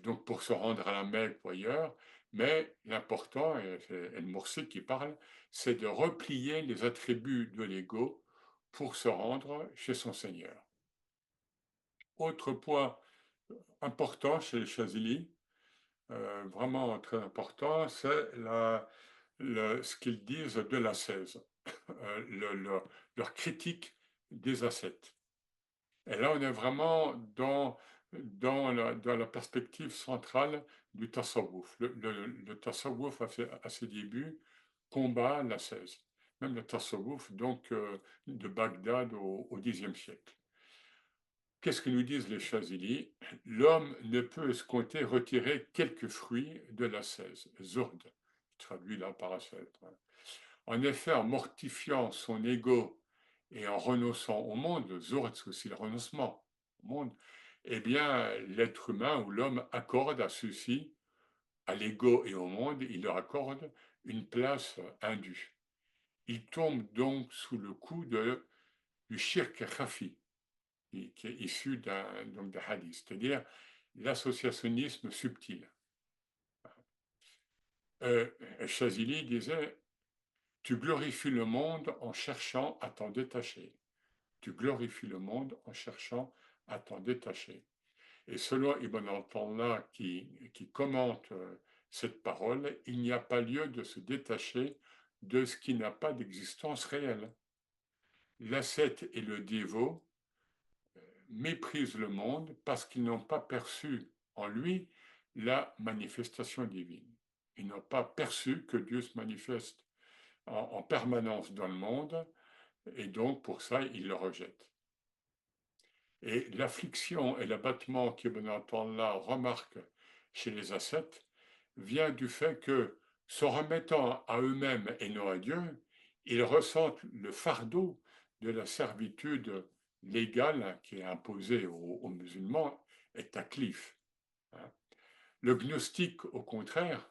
donc pour se rendre à la Mecque ou ailleurs, mais l'important, et c'est El-Moursi qui parle, c'est de replier les attributs de l'ego pour se rendre chez son Seigneur. Autre point important chez les Chazili, vraiment très important, c'est ce qu'ils disent de l'ascèse, leur critique des ascètes. Et là, on est vraiment dans la perspective centrale du tasawwuf. Le tasawwuf, à ses débuts, combat l'ascèse. Même le tasawwuf, donc, de Bagdad au Xe siècle. Qu'est-ce que nous disent les Chazili? L'homme ne peut escompter retirer quelques fruits de l'ascèse, zurd, traduit là par ascèse. En effet, en mortifiant son ego et en renonçant au monde, zurd, c'est aussi le renoncement au monde, eh bien, l'être humain ou l'homme accorde à ceux-ci, à l'ego et au monde, il leur accorde une place indue. Il tombe donc sous le coup du shirk khafi, qui est issu d'un hadith, c'est-à-dire l'associationnisme subtil. Chazili disait, tu glorifies le monde en cherchant à t'en détacher. Tu glorifies le monde en cherchant à t'en détacher. Et selon Ibn al-Tallah qui commente cette parole, il n'y a pas lieu de se détacher de ce qui n'a pas d'existence réelle. L'ascète et le dévot méprisent le monde parce qu'ils n'ont pas perçu en lui la manifestation divine. Ils n'ont pas perçu que Dieu se manifeste en permanence dans le monde et donc pour ça ils le rejettent. Et l'affliction et l'abattement qu'Ibn al-Tallah remarque chez les ascètes vient du fait que, se remettant à eux-mêmes et non à Dieu, ils ressentent le fardeau de la servitude légale qui est imposée aux musulmans et taklif. Le gnostique, au contraire,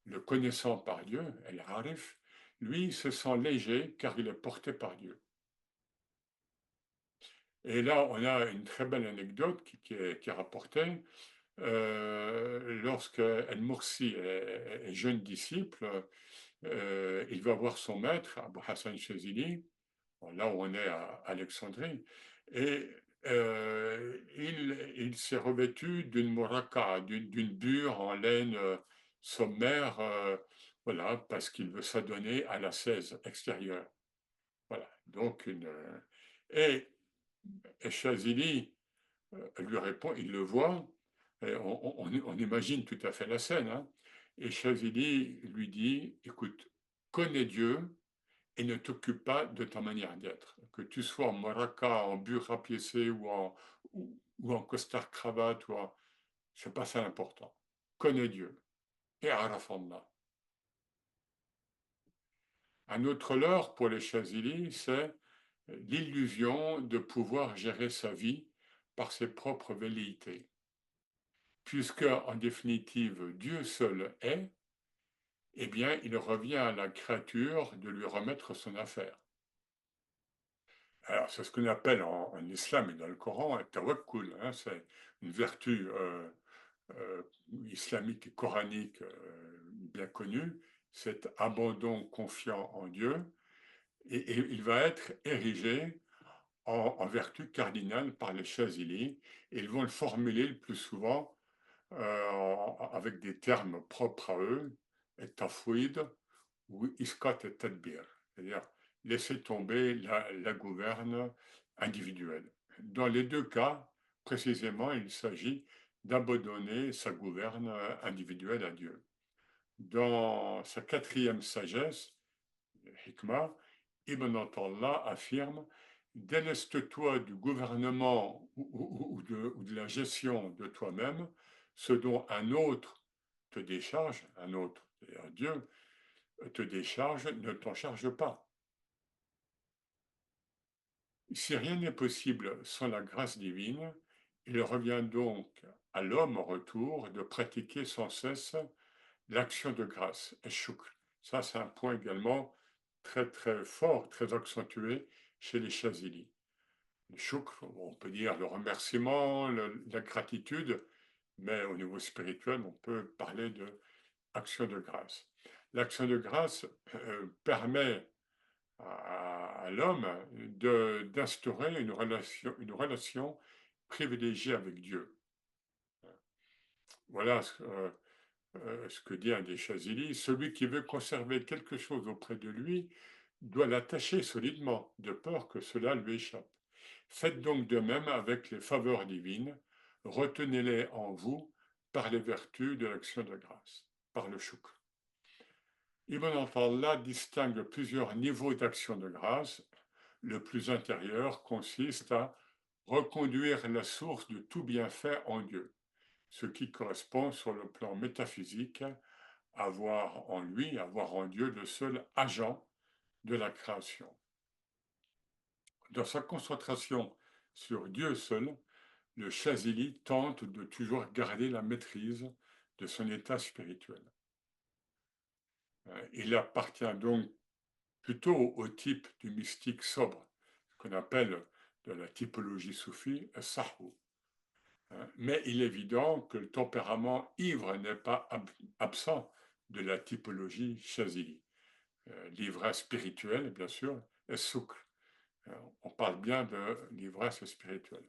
le connaissant par Dieu, el-Harif, lui se sent léger car il est porté par Dieu. Et là, on a une très belle anecdote qui est rapportée. Lorsque El-Moursi est jeune disciple, il va voir son maître, Abu Hassan Chazili, là où on est à Alexandrie, et il s'est revêtu d'une moraka, d'une bure en laine sommaire, voilà, parce qu'il veut s'adonner à l'ascèse extérieure. Voilà, donc et, et Chazili lui répond, il le voit, et on imagine tout à fait la scène, hein, et Chazili lui dit, écoute, connais Dieu et ne t'occupe pas de ta manière d'être. Que tu sois en maraca, en burqa piécé ou en costard-cravate, c'est pas ça l'important. Connais Dieu et araf Allah. Un autre leurre pour les Chazili, c'est l'illusion de pouvoir gérer sa vie par ses propres velléités. Puisque, en définitive, Dieu seul est, eh bien, il revient à la créature de lui remettre son affaire. Alors, c'est ce qu'on appelle en islam et dans le Coran un tawakkul, hein, c'est une vertu euh, islamique et coranique bien connue, cet abandon confiant en Dieu, et il va être érigé en vertu cardinale par les Chazili, et ils vont le formuler le plus souvent avec des termes propres à eux, et tafwid ou iskat et tadbir, c'est-à-dire laisser tomber la gouverne individuelle. Dans les deux cas, précisément, il s'agit d'abandonner sa gouverne individuelle à Dieu. Dans sa quatrième sagesse, Hikmah, Ibn Atallah affirme: déleste-toi du gouvernement ou de la gestion de toi-même, ce dont un autre te décharge, un autre, c'est-à-dire Dieu, te décharge, ne t'en charge pas. Si rien n'est possible sans la grâce divine, il revient donc à l'homme en retour de pratiquer sans cesse l'action de grâce, shukr. Ça, c'est un point également très très fort, très accentué chez les Chazili. Le shukr, on peut dire le remerciement, la gratitude, mais au niveau spirituel, on peut parler de action de grâce. L'action de grâce permet à l'homme d'instaurer une relation privilégiée avec Dieu. Voilà ce que dit un des Chazili: celui qui veut conserver quelque chose auprès de lui doit l'attacher solidement, de peur que cela lui échappe. Faites donc de même avec les faveurs divines, retenez-les en vous par les vertus de l'action de grâce, par le shukr. Ibn al-Fallah distingue plusieurs niveaux d'action de grâce. Le plus intérieur consiste à reconduire la source de tout bienfait en Dieu, ce qui correspond sur le plan métaphysique à voir en Dieu le seul agent de la création. Dans sa concentration sur Dieu seul, le Chazili tente de toujours garder la maîtrise de son état spirituel. Il appartient donc plutôt au type du mystique sobre, ce qu'on appelle de la typologie soufie, Sahu. Mais il est évident que le tempérament ivre n'est pas absent de la typologie Chazili. L'ivresse spirituelle, bien sûr, est soukh. On parle bien de l'ivresse spirituelle.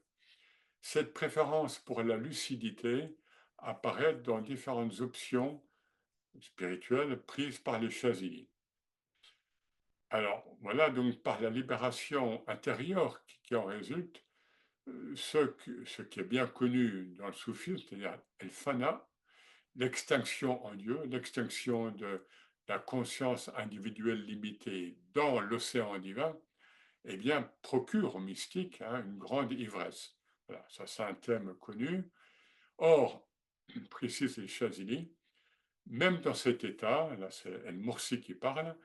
Cette préférence pour la lucidité apparaît dans différentes options spirituelles prises par les Chazili. Alors, voilà donc par la libération intérieure qui en résulte, ce qui est bien connu dans le soufisme, c'est-à-dire el fana, l'extinction en Dieu, l'extinction de la conscience individuelle limitée dans l'océan divin, eh bien, procure aux mystiques une grande ivresse. Voilà, ça c'est un thème connu. Or, précise les Chazili, même dans cet état, là c'est El Morsi qui parle,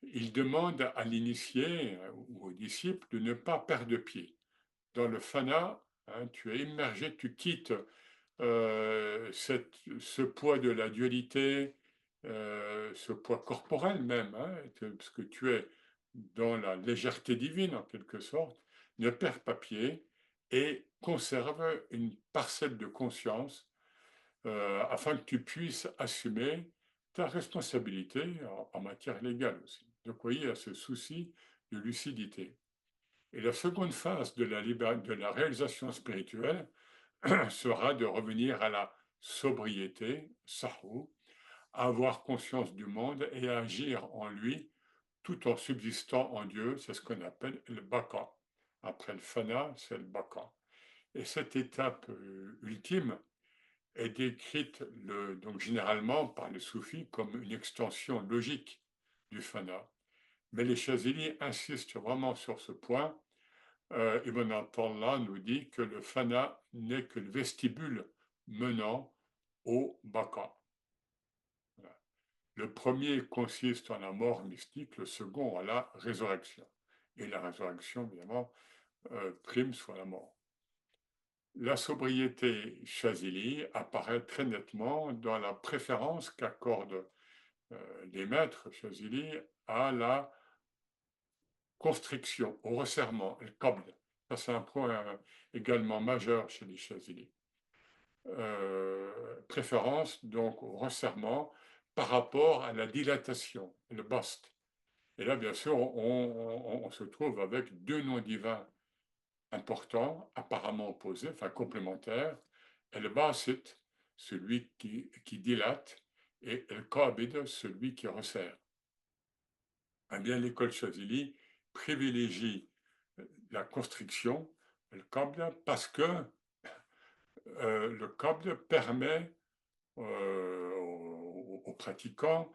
il demande à l'initié ou au disciple de ne pas perdre pied. Dans le fana, tu es immergé, tu quittes ce poids de la dualité, ce poids corporel même, parce que tu es dans la légèreté divine en quelque sorte, ne perds pas pied et conserve une parcelle de conscience afin que tu puisses assumer ta responsabilité en matière légale aussi. Donc, vous voyez, il y a ce souci de lucidité. Et la seconde phase de la réalisation spirituelle sera de revenir à la sobriété, sahu, avoir conscience du monde et agir en lui tout en subsistant en Dieu. C'est ce qu'on appelle le baka. Après le fana, c'est le baka. Et cette étape ultime est décrite donc généralement par les soufis comme une extension logique du fana. Mais les Chazili insistent vraiment sur ce point. Ibn Attallah nous dit que le fana n'est que le vestibule menant au baka. Voilà. Le premier consiste en la mort mystique, le second en la résurrection. Et la résurrection, évidemment, prime sur la mort. La sobriété Chazili apparaît très nettement dans la préférence qu'accordent les maîtres Chazili à la constriction, au resserrement, le qabd. Ça, c'est un point également majeur chez les Chazili. Préférence donc au resserrement par rapport à la dilatation, le bast. Et là, bien sûr, on se trouve avec deux noms divins importants, apparemment opposés, enfin complémentaires. Et le basit, celui qui dilate, et le qabid, celui qui resserre. Eh bien, l'école Chazili privilégie la constriction, le qabd, parce que le qabd permet aux pratiquants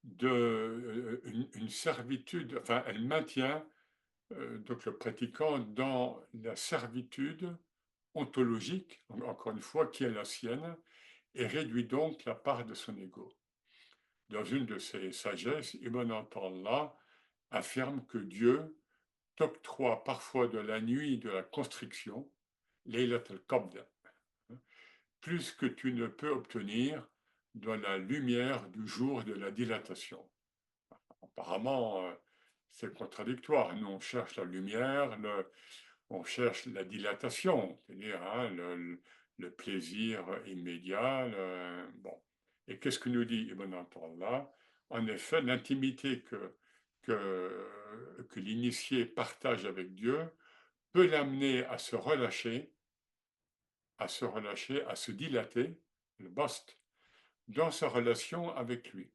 une servitude, enfin, elle maintient donc le pratiquant dans la servitude ontologique, encore une fois, qui est la sienne, et réduit donc la part de son ego. Dans une de ses sagesses, Ibn Attallah affirme que Dieu t'octroie parfois de la nuit de la constriction, Laylat al-Qabd, plus que tu ne peux obtenir dans la lumière du jour de la dilatation. Apparemment, c'est contradictoire. Nous, on cherche la lumière, on cherche la dilatation, c'est-à-dire le plaisir immédiat. Bon. Et qu'est-ce que nous dit Ibn Attallah? En effet, l'intimité que l'initié partage avec Dieu peut l'amener à se relâcher, à se dilater, le bast, dans sa relation avec lui.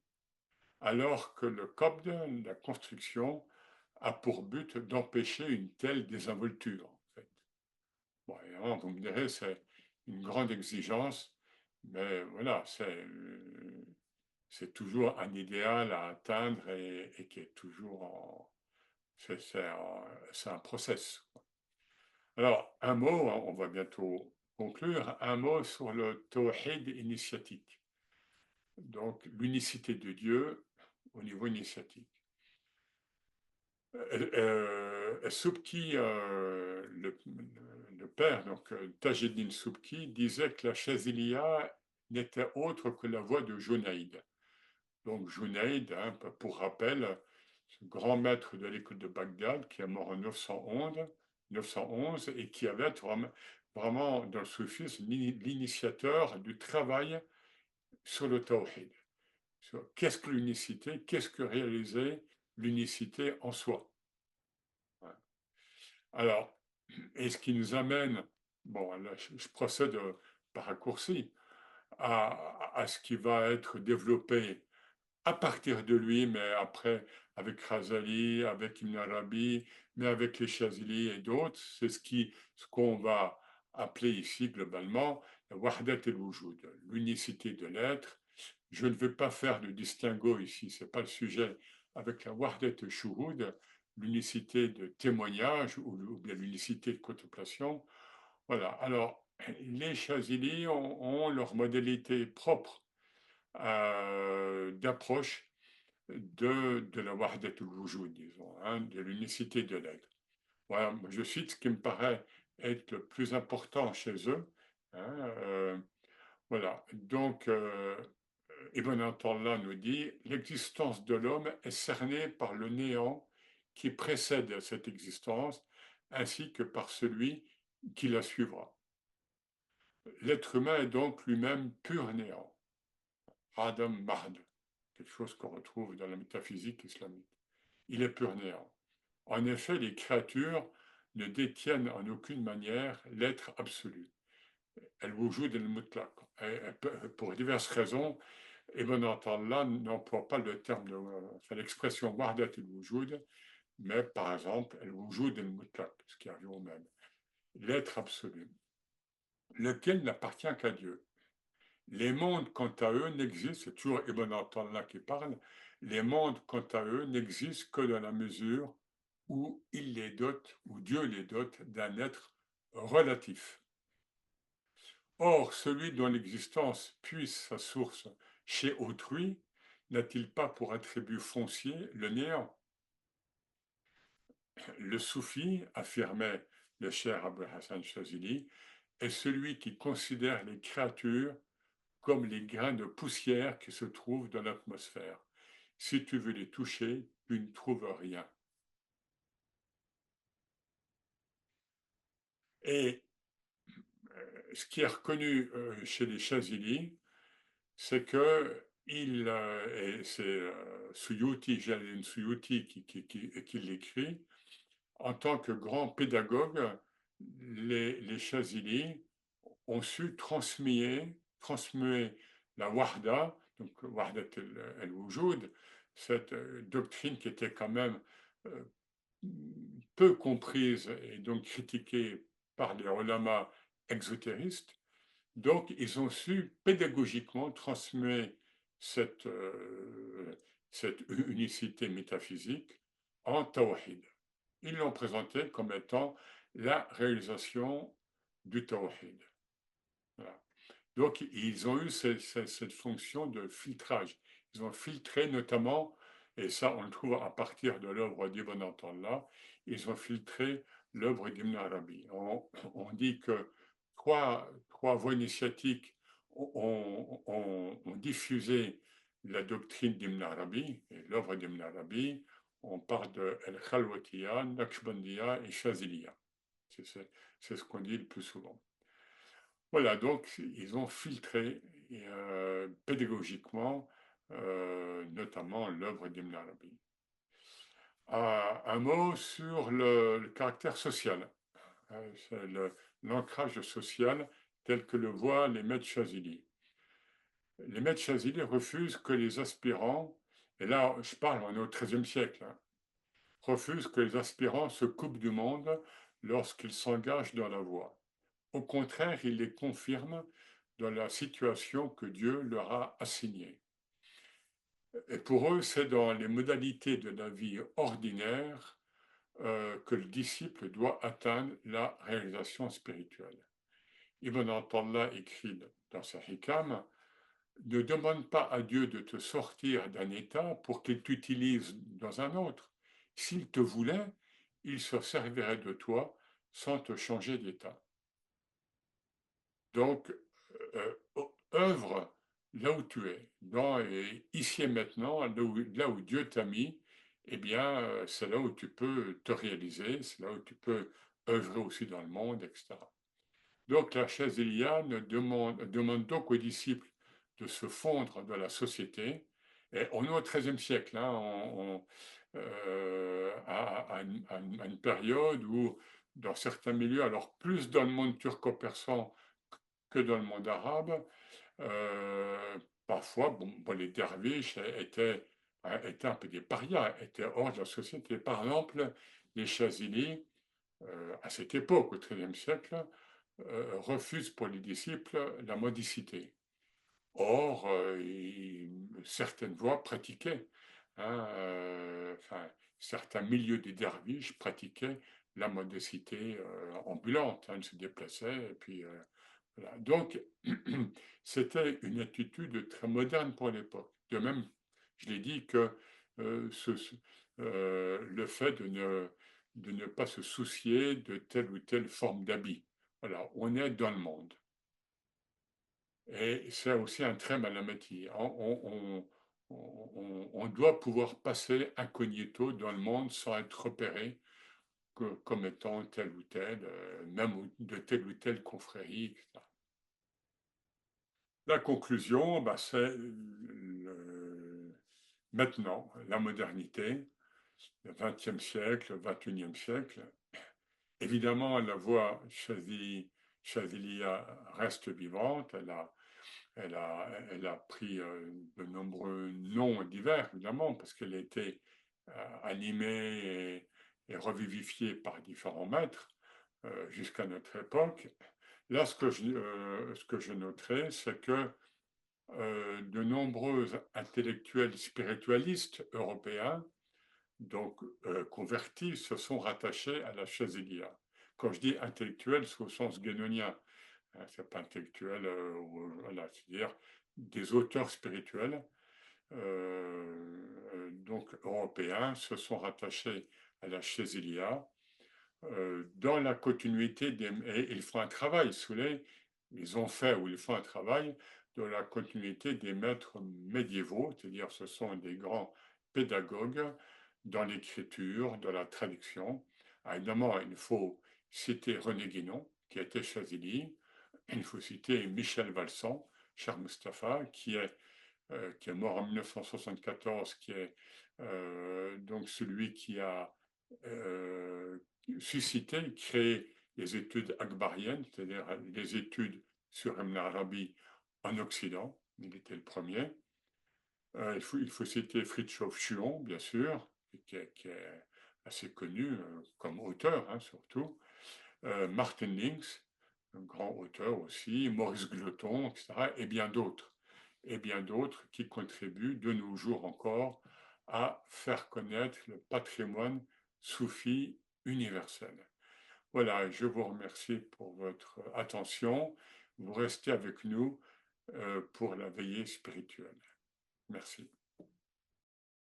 Alors que le qabd, la construction, a pour but d'empêcher une telle désinvolture. En fait. Bon, évidemment, vous me direz, c'est une grande exigence, mais voilà, c'est toujours un idéal à atteindre et qui est toujours en. C'est un process. Alors, un mot, on va bientôt conclure, un mot sur le tawhid initiatique. Donc, l'unicité de Dieu au niveau initiatique. Subki, le père, donc Tajeddin Subki, disait que la Chaziliya n'était autre que la voix de Junaïd. Donc Junaïd, hein, pour rappel, ce grand maître de l'école de Bagdad qui est mort en 911 et qui avait été vraiment dans le soufisme l'initiateur du travail sur le tawhid. Qu'est-ce que l'unicité? Qu'est-ce que réaliser l'unicité en soi? Alors, et ce qui nous amène, bon, là, je procède par raccourci, à ce qui va être développé à partir de lui, mais après avec Razali, avec Ibn Arabi, mais avec les Chazili et d'autres, c'est ce qu'on va appeler ici globalement la Wahdat el-Wujud, l'unicité de l'être. Je ne vais pas faire de distinguo ici, ce n'est pas le sujet, avec la Wahdat el-Shuhud, l'unicité de témoignage ou bien l'unicité de contemplation. Voilà. Alors, les Chazili ont leur modalité propre d'approche de la Wahdatul Wujud, disons, hein, de l'unicité de l'être. Voilà, je cite ce qui me paraît être le plus important chez eux. Hein, voilà, donc Ibn Attallah nous dit l'existence de l'homme est cernée par le néant qui précède cette existence, ainsi que par celui qui la suivra. L'être humain est donc lui-même pur néant. Adam Mahd, quelque chose qu'on retrouve dans la métaphysique islamique. Il est pur néant. En effet, les créatures ne détiennent en aucune manière l'être absolu. Elles vous jouent del mutlaq. Pour diverses raisons, Ibn Attallah n'emploie pas le terme l'expression wardat el-wujud, mais par exemple, el-wujud el-mutlaq, ce qui arrive au même. L'être absolu, lequel n'appartient qu'à Dieu. Les mondes, quant à eux, n'existent, c'est toujours Ibn Attallah qui parle, les mondes, quant à eux, n'existent que dans la mesure où il les dote, où Dieu les dote d'un être relatif. Or, celui dont l'existence puise sa source chez autrui, n'a-t-il pas pour attribut foncier le néant? Le soufi, affirmait le cher Abul Hassan Chazili, est celui qui considère les créatures comme les grains de poussière qui se trouvent dans l'atmosphère. Si tu veux les toucher, tu ne trouves rien. Et ce qui est reconnu chez les Chazili, c'est que et c'est Suyuti, Jalil Suyuti qui l'écrit, en tant que grand pédagogue, les Chazili ont su transmuer la Wahda, donc Wahdat el-Wujud, cette doctrine qui était quand même euh, peu comprise et donc critiquée par les ulama exotéristes. Donc, ils ont su pédagogiquement transmuer cette, cette unicité métaphysique en tawhid. Ils l'ont présenté comme étant la réalisation du tawhid. Voilà. Donc, ils ont eu cette fonction de filtrage. Ils ont filtré notamment, et ça on le trouve à partir de l'œuvre d'Ibn Attallah, ils ont filtré l'œuvre d'Ibn Arabi. On dit que trois voies initiatiques ont diffusé la doctrine d'Ibn Arabi, et l'œuvre d'Ibn Arabi. On parle de El-Khalwatiya, Naqshbandiya et Shaziliya. C'est ce qu'on dit le plus souvent. Voilà, donc ils ont filtré pédagogiquement, notamment l'œuvre d'Ibn Arabi. Un mot sur le caractère social, c'est l'ancrage social tel que le voient les maîtres Chazili. Les maîtres Chazili refusent que les aspirants, et là je parle, on est au XIIIe siècle, hein, refusent que les aspirants se coupent du monde lorsqu'ils s'engagent dans la voie. Au contraire, ils les confirment dans la situation que Dieu leur a assignée. Et pour eux, c'est dans les modalités de la vie ordinaire que le disciple doit atteindre la réalisation spirituelle. Ibn Attallah écrit dans sa Hikam, ne demande pas à Dieu de te sortir d'un état pour qu'il t'utilise dans un autre. S'il te voulait, il se servirait de toi sans te changer d'état. Donc, euh, œuvre là où tu es, ici et maintenant, là où Dieu t'a mis, eh bien, c'est là où tu peux te réaliser, c'est là où tu peux œuvrer aussi dans le monde, etc. Donc, la chaise Eliane demande donc aux disciples de se fondre dans la société. Et on est au XIIIe siècle, hein, à une période où, dans certains milieux, alors plus dans le monde turco-persan que dans le monde arabe, euh, parfois, les derviches étaient un peu des parias, étaient hors de la société. Par exemple, les Chazili, à cette époque, au XIIIe siècle, refusent pour les disciples la mendicité. Or, certaines voies pratiquaient, hein, enfin, certains milieux des derviches pratiquaient la mendicité ambulante, hein, ils se déplaçaient, et puis voilà. Donc, c'était une attitude très moderne pour l'époque. De même, je l'ai dit que le fait de ne pas se soucier de telle ou telle forme d'habit. Voilà, on est dans le monde. Et c'est aussi un trait malamati. On doit pouvoir passer incognito dans le monde sans être repéré comme étant tel ou tel, même de telle ou telle confrérie, etc. La conclusion, bah, c'est maintenant la modernité, le XXe siècle, le XXIe siècle. Évidemment, la voix Chazilia reste vivante. Elle a pris de nombreux noms divers, évidemment, parce qu'elle a été animée et revivifiée par différents maîtres jusqu'à notre époque. Là, ce que je noterai, c'est que de nombreux intellectuels spiritualistes européens, donc convertis, se sont rattachés à la Chazilia. Quand je dis intellectuel, c'est au sens guénonien. Hein, c'est pas intellectuel, voilà, c'est-à-dire des auteurs spirituels, donc européens, se sont rattachés à la Chazilia dans la continuité des... Et ils font un travail sous les... Ils ont fait ou ils font un travail dans la continuité des maîtres médiévaux, c'est-à-dire ce sont des grands pédagogues dans l'écriture, dans la traduction. Ah, évidemment, il faut citer René Guénon, qui a été Chazili. Il faut citer Michel Valsan, cher Mustapha, qui est mort en 1974, qui est donc celui qui a euh, suscité, créé les études akbariennes, c'est-à-dire les études sur Ibn Arabi en Occident. Il était le premier. Il faut citer Fritjof Schuon, bien sûr, qui est assez connu comme auteur, hein, surtout. Martin Links, un grand auteur aussi, Maurice Gloton, etc., et bien d'autres qui contribuent de nos jours encore à faire connaître le patrimoine soufi universel. Voilà, je vous remercie pour votre attention. Vous restez avec nous pour la veillée spirituelle. Merci.